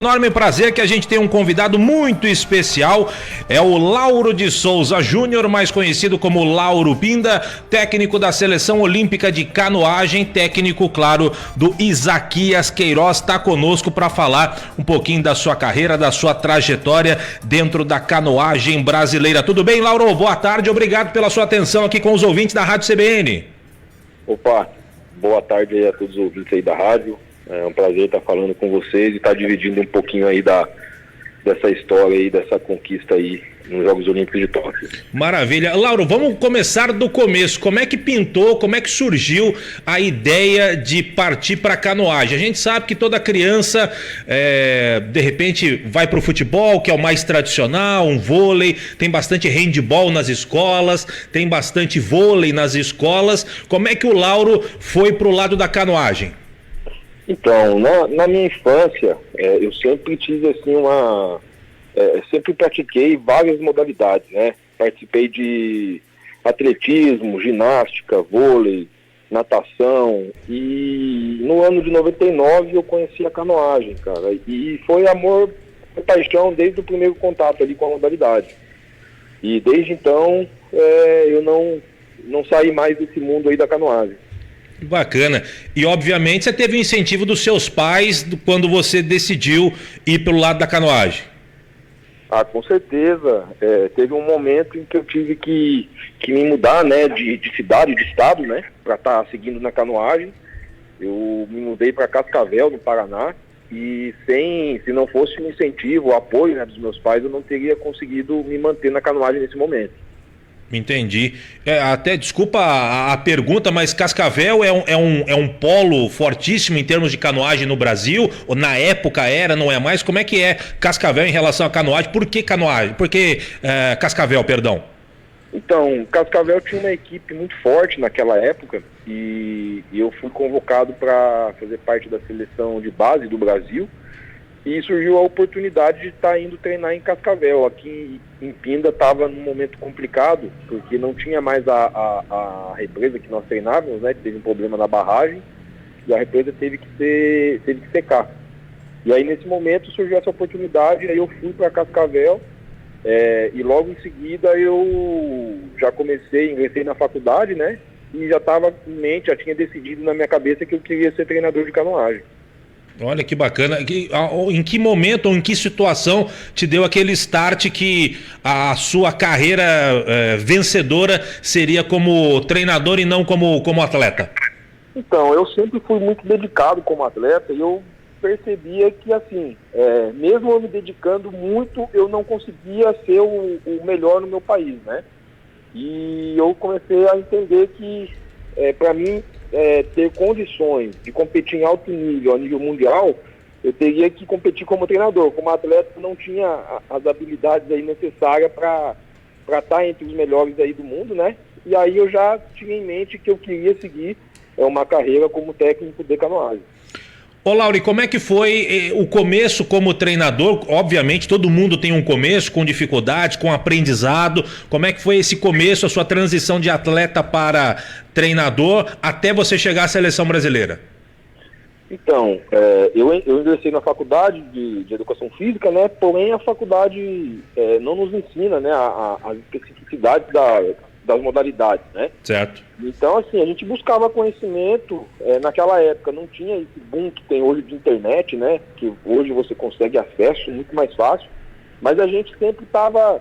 Enorme prazer que a gente tem um convidado muito especial, é o Lauro de Souza Júnior, mais conhecido como Lauro Pinda, técnico da Seleção Olímpica de Canoagem, técnico, claro, do Isaquias Queiroz, está conosco para falar um pouquinho da sua carreira, da sua trajetória dentro da canoagem brasileira. Tudo bem, Lauro? Boa tarde, obrigado pela sua atenção aqui com os ouvintes da Rádio CBN. Opa, boa tarde aí a todos os ouvintes aí da rádio. É um prazer estar falando com vocês e estar dividindo um pouquinho aí dessa história aí, dessa conquista aí nos Jogos Olímpicos de Tóquio. Maravilha. Lauro, vamos começar do começo. Como é que pintou, como é que surgiu a ideia de partir para a canoagem? A gente sabe que toda criança, de repente, vai para o futebol, que é o mais tradicional, um vôlei, tem bastante handball nas escolas, tem bastante vôlei nas escolas. Como é que o Lauro foi para o lado da canoagem? Então, na minha infância, eu sempre tive assim sempre pratiquei várias modalidades, né? Participei de atletismo, ginástica, vôlei, natação, e no ano de 99 eu conheci a canoagem, cara, e foi amor e paixão desde o primeiro contato ali com a modalidade. E desde então eu não saí mais desse mundo aí da canoagem. Bacana. E obviamente você teve o incentivo dos seus pais quando você decidiu ir pelo lado da canoagem. Ah, com certeza. Teve um momento em que eu tive que me mudar, né, de cidade, de estado, né, para estar seguindo na canoagem. Eu me mudei para Cascavel, no Paraná, e se não fosse o incentivo, o apoio, né, dos meus pais, eu não teria conseguido me manter na canoagem nesse momento. Entendi. Até desculpa a pergunta, mas Cascavel é um polo fortíssimo em termos de canoagem no Brasil? Ou na época era, não é mais? Como é que é Cascavel em relação à canoagem? Por que canoagem? Por que Cascavel, perdão? Então, Cascavel tinha uma equipe muito forte naquela época e eu fui convocado para fazer parte da seleção de base do Brasil. E surgiu a oportunidade de estar indo treinar em Cascavel. Aqui em Pinda estava num momento complicado, porque não tinha mais a represa que nós treinávamos, né? Teve um problema na barragem e a represa teve que secar. E aí nesse momento surgiu essa oportunidade, aí eu fui para Cascavel e logo em seguida eu já ingressei na faculdade, né? E já estava em mente, já tinha decidido na minha cabeça que eu queria ser treinador de canoagem. Olha que bacana. Em que momento ou em que situação te deu aquele start que a sua carreira vencedora seria como treinador e não como atleta? Então, eu sempre fui muito dedicado como atleta e eu percebia que, assim, mesmo eu me dedicando muito, eu não conseguia ser o melhor no meu país, né? E eu comecei a entender que, para mim, ter condições de competir em alto nível, a nível mundial, eu teria que competir como treinador. Como atleta, eu não tinha as habilidades aí necessárias para estar entre os melhores aí do mundo, né? E aí eu já tinha em mente que eu queria seguir uma carreira como técnico de canoagem. Ô Lauro, e como é que foi o começo como treinador? Obviamente todo mundo tem um começo com dificuldades, com aprendizado. Como é que foi esse começo, a sua transição de atleta para treinador até você chegar à seleção brasileira? Então, eu ingressei na faculdade de educação física, né? Porém a faculdade não nos ensina, né, as especificidades das modalidades, né? Certo. Então, assim, a gente buscava conhecimento, naquela época não tinha esse boom que tem hoje de internet, né? Que hoje você consegue acesso muito mais fácil, mas a gente sempre estava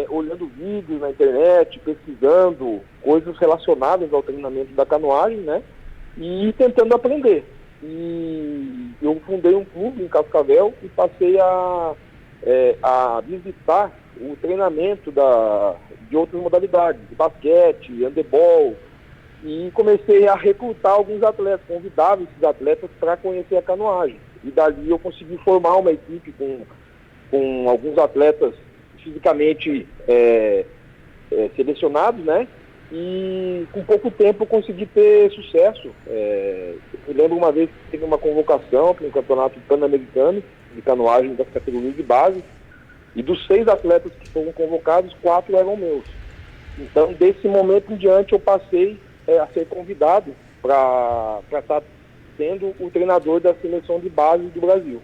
olhando vídeos na internet, pesquisando coisas relacionadas ao treinamento da canoagem, né? E tentando aprender. E eu fundei um clube em Cascavel e passei a visitar o treinamento de outras modalidades, de basquete, handebol, e comecei a recrutar alguns atletas, convidava esses atletas para conhecer a canoagem. E dali eu consegui formar uma equipe com alguns atletas fisicamente selecionados, né? E com pouco tempo eu consegui ter sucesso. Eu me lembro uma vez que teve uma convocação para um campeonato pan-americano de canoagem das categorias de base, e dos 6 atletas que foram convocados, 4 eram meus. Então, desse momento em diante, eu passei a ser convidado para estar sendo o treinador da seleção de base do Brasil.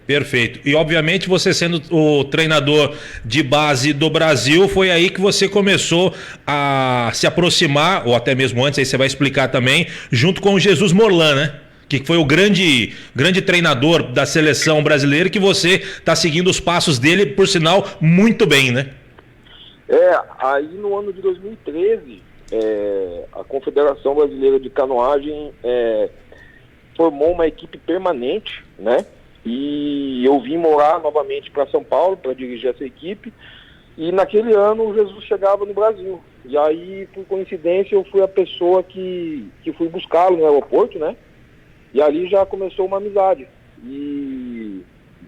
Perfeito. E obviamente você sendo o treinador de base do Brasil, foi aí que você começou a se aproximar, ou até mesmo antes, aí você vai explicar também, junto com o Jesus Morlan, né? Que foi o grande treinador da seleção brasileira, que você está seguindo os passos dele, por sinal, muito bem, né? Aí no ano de 2013, a Confederação Brasileira de Canoagem formou uma equipe permanente, né? E eu vim morar novamente para São Paulo para dirigir essa equipe. E naquele ano o Jesus chegava no Brasil. E aí, por coincidência, eu fui a pessoa que fui buscá-lo no aeroporto, né? E ali já começou uma amizade. E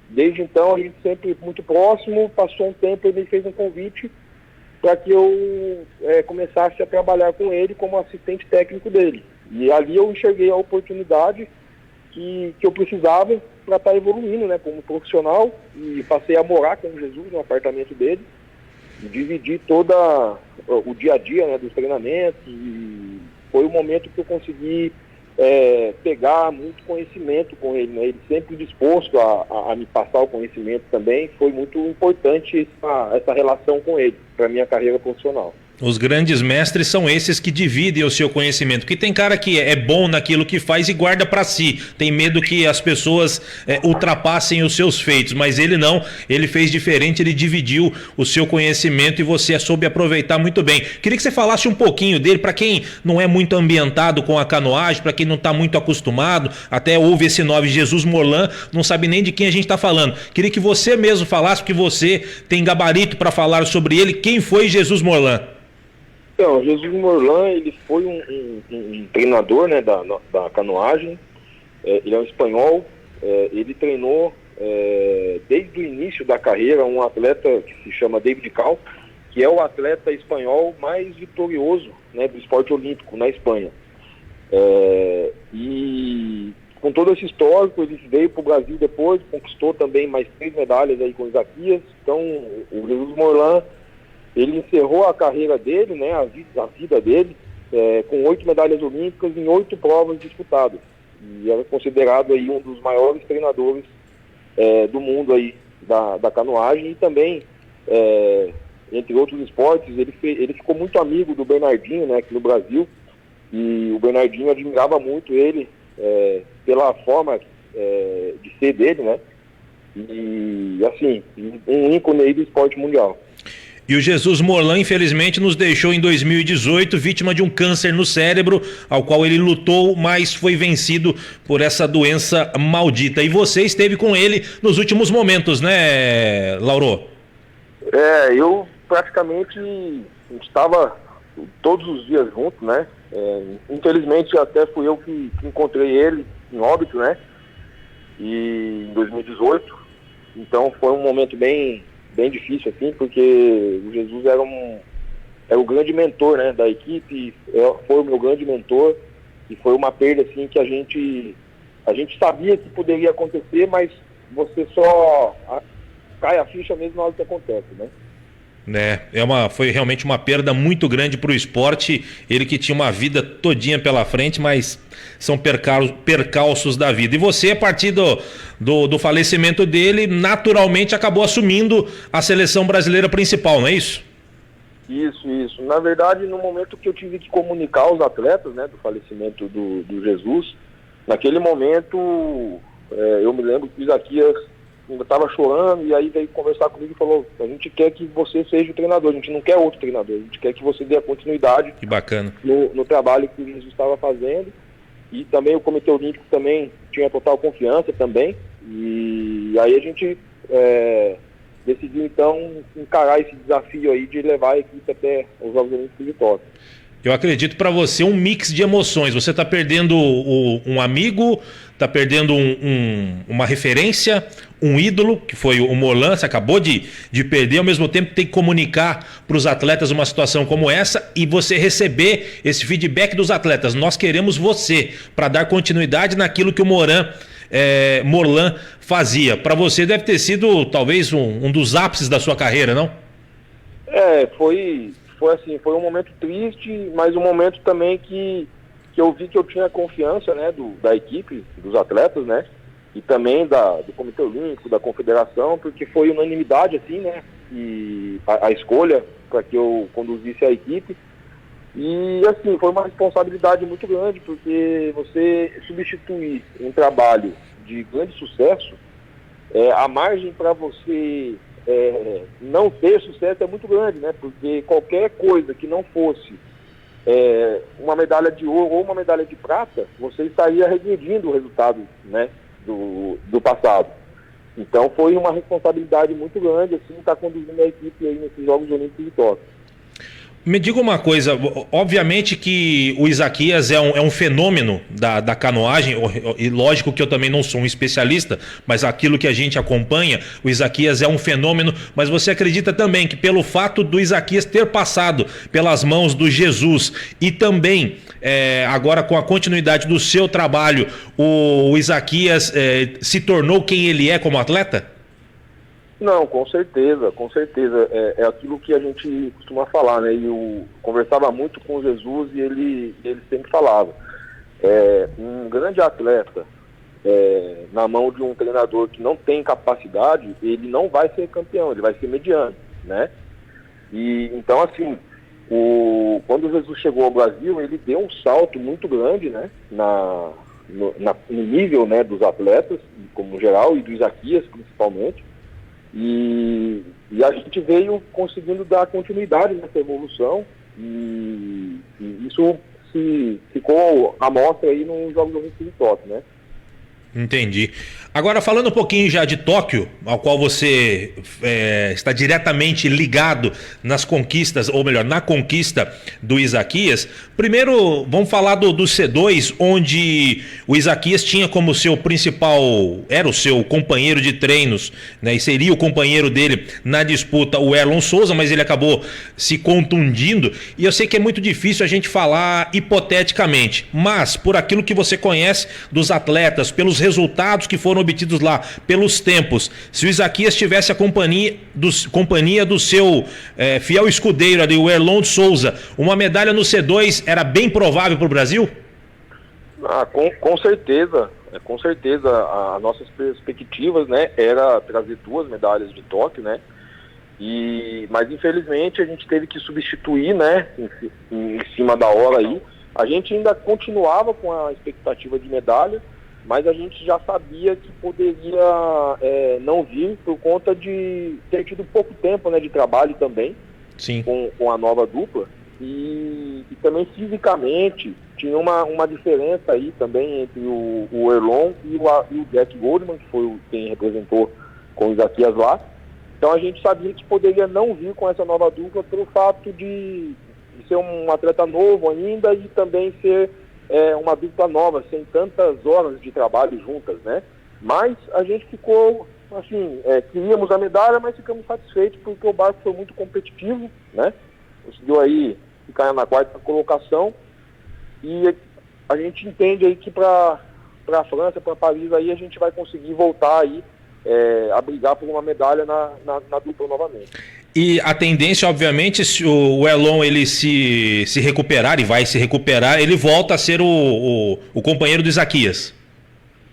desde então a gente sempre muito próximo. Passou um tempo, ele me fez um convite para que eu começasse a trabalhar com ele como assistente técnico dele. E ali eu enxerguei a oportunidade que eu precisava para estar evoluindo, né, como profissional, e passei a morar com o Jesus no apartamento dele, e dividi todo o dia a dia, né, dos treinamentos, e foi o momento que eu consegui pegar muito conhecimento com ele, né, ele sempre disposto a me passar o conhecimento também. Foi muito importante essa relação com ele para a minha carreira profissional. Os grandes mestres são esses que dividem o seu conhecimento, porque tem cara que é bom naquilo que faz e guarda para si, tem medo que as pessoas ultrapassem os seus feitos, mas ele não, ele fez diferente, ele dividiu o seu conhecimento e você soube aproveitar muito bem. Queria que você falasse um pouquinho dele, para quem não é muito ambientado com a canoagem, para quem não está muito acostumado, até ouve esse nome Jesus Morlan, não sabe nem de quem a gente está falando. Queria que você mesmo falasse, porque você tem gabarito para falar sobre ele. Quem foi Jesus Morlan? Então, Jesus Morlan, ele foi um treinador, né, da canoagem. Ele é um espanhol. Ele treinou desde o início da carreira um atleta que se chama David Cal, que é o atleta espanhol mais vitorioso, né, do esporte olímpico na Espanha. E com todo esse histórico, ele veio para o Brasil depois, conquistou também mais 3 medalhas aí com o Isaquias. Então, o Jesus Morlan, ele encerrou a carreira dele, né, a vida dele, com 8 medalhas olímpicas em 8 provas disputadas. E era considerado aí um dos maiores treinadores do mundo aí da canoagem. E também, entre outros esportes, ele ficou muito amigo do Bernardinho, né, aqui no Brasil. E o Bernardinho admirava muito ele pela forma de ser dele, né? E assim, um ícone aí do esporte mundial. E o Jesus Morlan, infelizmente, nos deixou em 2018, vítima de um câncer no cérebro, ao qual ele lutou, mas foi vencido por essa doença maldita. E você esteve com ele nos últimos momentos, né, Lauro? Eu praticamente estava todos os dias junto, né? Infelizmente, até fui eu que encontrei ele em óbito, né? E em 2018. Então foi um momento bem difícil, assim, porque o Jesus era o grande mentor, né, da equipe. Foi o meu grande mentor, e foi uma perda, assim, que a gente sabia que poderia acontecer, mas você só cai a ficha mesmo na hora que acontece, né? Foi realmente uma perda muito grande para o esporte. Ele que tinha uma vida todinha pela frente, mas são percalços da vida. E você, a partir do falecimento dele, naturalmente acabou assumindo a seleção brasileira principal, não é isso? Isso. Na verdade, no momento que eu tive que comunicar aos atletas, né, do falecimento do Jesus, naquele momento, eu me lembro que o Isaquias ainda estava chorando, e aí veio conversar comigo e falou: a gente quer que você seja o treinador, a gente não quer outro treinador, a gente quer que você dê a continuidade. Que bacana. No trabalho que o Jesus estava fazendo. E também o Comitê Olímpico também tinha total confiança também, e aí a gente decidiu então encarar esse desafio aí de levar a equipe até os Jogos Olímpicos de Tóquio. Eu acredito para você um mix de emoções. Você está perdendo um amigo, está perdendo uma referência, um ídolo, que foi o Morlan. Você acabou de perder, ao mesmo tempo tem que comunicar para os atletas uma situação como essa e você receber esse feedback dos atletas. Nós queremos você para dar continuidade naquilo que o Morlan fazia. Para você deve ter sido talvez um dos ápices da sua carreira, não? Foi assim, foi um momento triste, mas um momento também que eu vi que eu tinha confiança, né, da equipe, dos atletas, né, e também do Comitê Olímpico, da Confederação, porque foi unanimidade, assim, né, e a escolha para que eu conduzisse a equipe. E, assim, foi uma responsabilidade muito grande, porque você substituir um trabalho de grande sucesso, a margem para você não ter sucesso é muito grande, né, porque qualquer coisa que não fosse uma medalha de ouro ou uma medalha de prata, você estaria regredindo o resultado, né, do passado. Então foi uma responsabilidade muito grande, assim, estar conduzindo a equipe aí nesses Jogos Olímpicos de Tóquio. Me diga uma coisa, obviamente que o Isaquias é um fenômeno da canoagem, e lógico que eu também não sou um especialista, mas aquilo que a gente acompanha, o Isaquias é um fenômeno, mas você acredita também que pelo fato do Isaquias ter passado pelas mãos do Jesus e também agora com a continuidade do seu trabalho, o Isaquias se tornou quem ele é como atleta? Não, com certeza, com certeza. É aquilo que a gente costuma falar, né? E eu conversava muito com o Jesus e ele sempre falava. Um grande atleta na mão de um treinador que não tem capacidade, ele não vai ser campeão, ele vai ser mediano, né? E então, assim, quando o Jesus chegou ao Brasil, ele deu um salto muito grande, né? No nível, né, dos atletas, como geral, e do Isaquias principalmente. E a gente veio conseguindo dar continuidade nessa evolução e isso ficou à mostra aí nos Jogos Olímpicos de Tóquio, né? Entendi. Agora, falando um pouquinho já de Tóquio, ao qual você está diretamente ligado nas conquistas, ou melhor, na conquista do Isaquias, primeiro vamos falar do C2, onde o Isaquias tinha como seu principal, era o seu companheiro de treinos, né, e seria o companheiro dele na disputa o Erlon Souza, mas ele acabou se contundindo, e eu sei que é muito difícil a gente falar hipoteticamente, mas por aquilo que você conhece dos atletas, pelos resultados que foram obtidos lá, pelos tempos, se o Isaquias tivesse a companhia do seu fiel escudeiro ali, o Erlon Souza, uma medalha no C2 era bem provável para o Brasil? Com certeza, com certeza. As nossas perspectivas, né, era trazer 2 medalhas de Tóquio, né, mas infelizmente a gente teve que substituir, né, em cima da hora aí. A gente ainda continuava com a expectativa de medalha, mas a gente já sabia que poderia não vir por conta de ter tido pouco tempo, né, de trabalho também. Sim. Com a nova dupla e também fisicamente tinha uma diferença aí também entre o Erlon e o Jack Goldman, que foi quem representou com o Isaquias lá. Então a gente sabia que poderia não vir com essa nova dupla pelo fato de ser um atleta novo ainda e também ser uma dupla nova, sem tantas horas de trabalho juntas, né? Mas a gente ficou, assim, queríamos a medalha, mas ficamos satisfeitos porque o barco foi muito competitivo, né? Conseguiu aí ficar na 4ª colocação e a gente entende aí que para a França, para Paris, aí a gente vai conseguir voltar aí a brigar por uma medalha na dupla novamente. E a tendência, obviamente, se o Erlon ele se recuperar, e vai se recuperar, ele volta a ser o companheiro do Isaquias.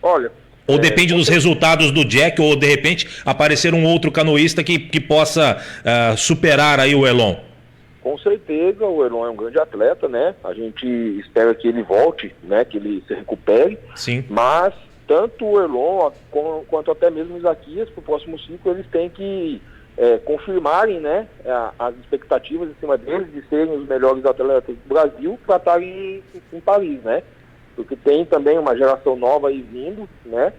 Olha... Ou depende dos resultados do Jack, ou de repente aparecer um outro canoísta que possa superar aí o Erlon. Com certeza, o Erlon é um grande atleta, né? A gente espera que ele volte, né? Que ele se recupere. Sim. Mas tanto o Erlon quanto até mesmo o Isaquias, para o próximo ciclo, eles têm que confirmarem, né, as expectativas em cima deles de serem os melhores atletas do Brasil para estarem em Paris, né? Porque tem também uma geração nova aí vindo, né?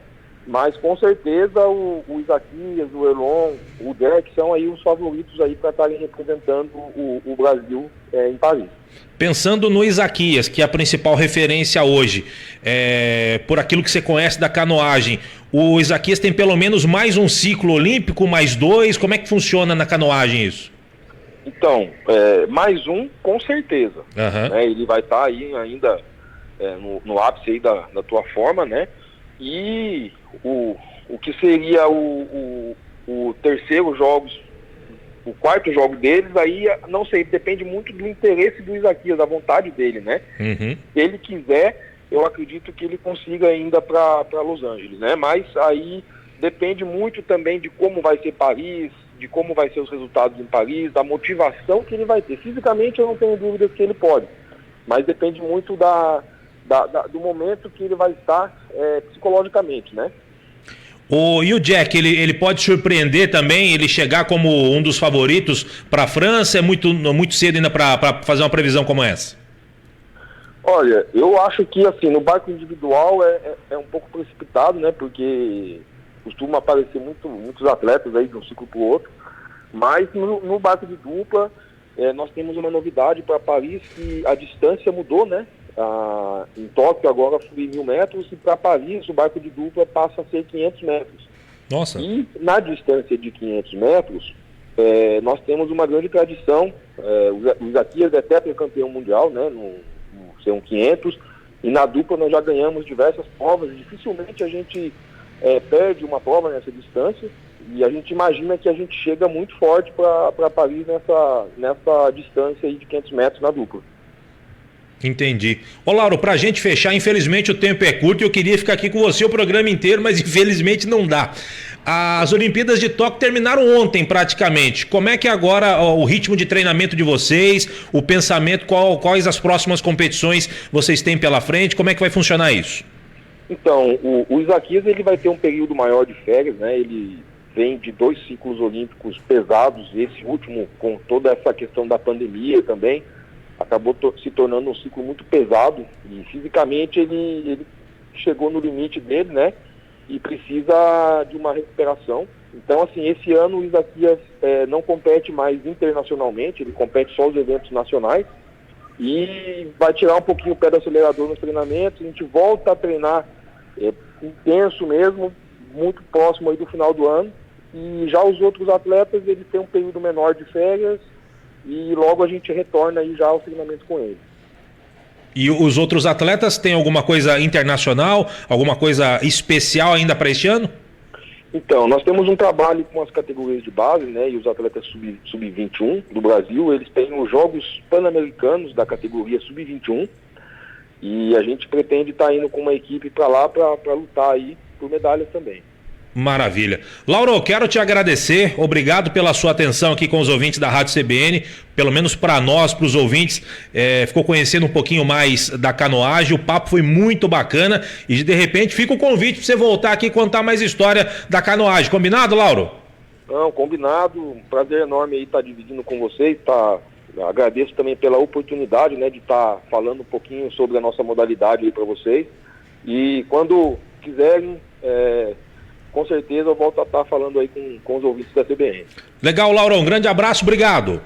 Mas com certeza o Isaquias, o Erlon, o Jack são aí os favoritos aí para estarem representando o Brasil em Paris. Pensando no Isaquias, que é a principal referência hoje, por aquilo que você conhece da canoagem, o Isaquias tem pelo menos mais um ciclo olímpico, mais 2? Como é que funciona na canoagem isso? Então, mais um, com certeza. Uhum. Né? Ele vai estar aí ainda no ápice aí da tua forma, né? E o que seria o terceiro jogos, o 4º jogo deles, aí não sei, depende muito do interesse do Isaquias, da vontade dele, né? Uhum. Se ele quiser, eu acredito que ele consiga ainda para Los Angeles, né? Mas aí depende muito também de como vai ser Paris, de como vai ser os resultados em Paris, da motivação que ele vai ter. Fisicamente eu não tenho dúvidas que ele pode, mas depende muito do momento que ele vai estar psicologicamente, né? E o Jack, ele pode surpreender também, ele chegar como um dos favoritos para a França? É muito cedo ainda para fazer uma previsão como essa? Olha, eu acho que assim, no barco individual é um pouco precipitado, né? Porque costuma aparecer muitos atletas aí de um ciclo para o outro, mas no barco de dupla nós temos uma novidade para Paris, que a distância mudou, né? Em Tóquio agora foi 1.000 metros e para Paris o barco de dupla passa a ser 500 metros. Nossa! E na distância de 500 metros nós temos uma grande tradição. O Isaquias é tetracampeão mundial, né? No C1 500, e na dupla nós já ganhamos diversas provas. Dificilmente a gente perde uma prova nessa distância, e a gente imagina que a gente chega muito forte para Paris nessa distância aí de 500 metros na dupla. Entendi. Ô Lauro, pra gente fechar, infelizmente o tempo é curto e eu queria ficar aqui com você o programa inteiro, mas infelizmente não dá. As Olimpíadas de Tóquio terminaram ontem praticamente. Como é que é agora o ritmo de treinamento de vocês, o pensamento, quais as próximas competições vocês têm pela frente, como é que vai funcionar isso? Então, o Isaquias ele vai ter um período maior de férias, né? Ele vem de 2 ciclos olímpicos pesados, esse último com toda essa questão da pandemia também, acabou se tornando um ciclo muito pesado, e fisicamente ele chegou no limite dele, né? E precisa de uma recuperação. Então, assim, esse ano o Isaquias não compete mais internacionalmente, ele compete só os eventos nacionais, e vai tirar um pouquinho o pé do acelerador nos treinamentos. A gente volta a treinar intenso mesmo, muito próximo aí do final do ano, e já os outros atletas, eles têm um período menor de férias, e logo a gente retorna aí já ao treinamento com eles. E os outros atletas têm alguma coisa internacional, alguma coisa especial ainda para este ano? Então, nós temos um trabalho com as categorias de base, né, e os atletas sub-21 do Brasil, eles têm os Jogos Pan-Americanos da categoria sub-21, e a gente pretende estar indo com uma equipe para lá para lutar aí por medalhas também. Maravilha. Lauro, quero te agradecer, obrigado pela sua atenção aqui com os ouvintes da Rádio CBN, pelo menos para nós, para os ouvintes, ficou conhecendo um pouquinho mais da canoagem, o papo foi muito bacana e de repente fica o convite para você voltar aqui e contar mais história da canoagem, combinado, Lauro? Não, combinado, um prazer enorme aí estar dividindo com vocês, agradeço também pela oportunidade, né, de estar falando um pouquinho sobre a nossa modalidade aí para vocês, e quando quiserem, com certeza eu volto a estar falando aí com os ouvintes da CBN. Legal, Lauro, um grande abraço, obrigado.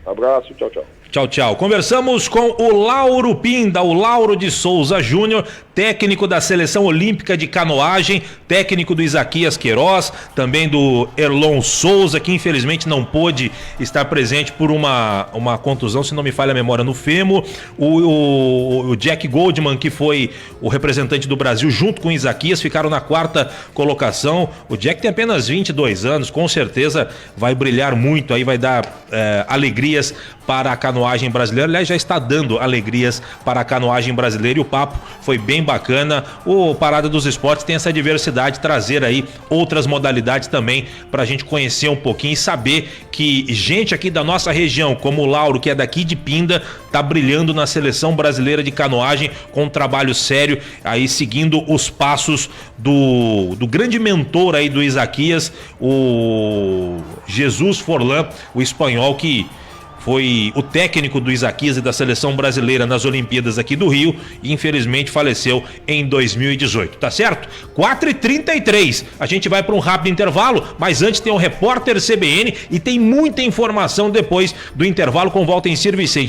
Abraço, tchau, tchau. Tchau, tchau. Conversamos com o Lauro Pinda, o Lauro de Souza Júnior, técnico da Seleção Olímpica de Canoagem, técnico do Isaquias Queiroz, também do Erlon Souza, que infelizmente não pôde estar presente por uma contusão, se não me falha a memória, no fêmur. O Jack Goldman, que foi o representante do Brasil junto com o Isaquias, ficaram na 4ª colocação. O Jack tem apenas 22 anos, com certeza vai brilhar muito, aí vai dar alegrias para a canoagem brasileira. Aliás, já está dando alegrias para a canoagem brasileira e o papo foi bem bacana. O Parada dos Esportes tem essa diversidade, trazer aí outras modalidades também para a gente conhecer um pouquinho e saber que gente aqui da nossa região, como o Lauro, que é daqui de Pinda, tá brilhando na seleção brasileira de canoagem com um trabalho sério, aí seguindo os passos do grande mentor aí do Isaquias, o Jesus Forlan, o espanhol que foi o técnico do Isaquias e da seleção brasileira nas Olimpíadas aqui do Rio e infelizmente faleceu em 2018, tá certo? 4h33, a gente vai para um rápido intervalo, mas antes tem o repórter CBN e tem muita informação depois do intervalo com Valtencir Vicente.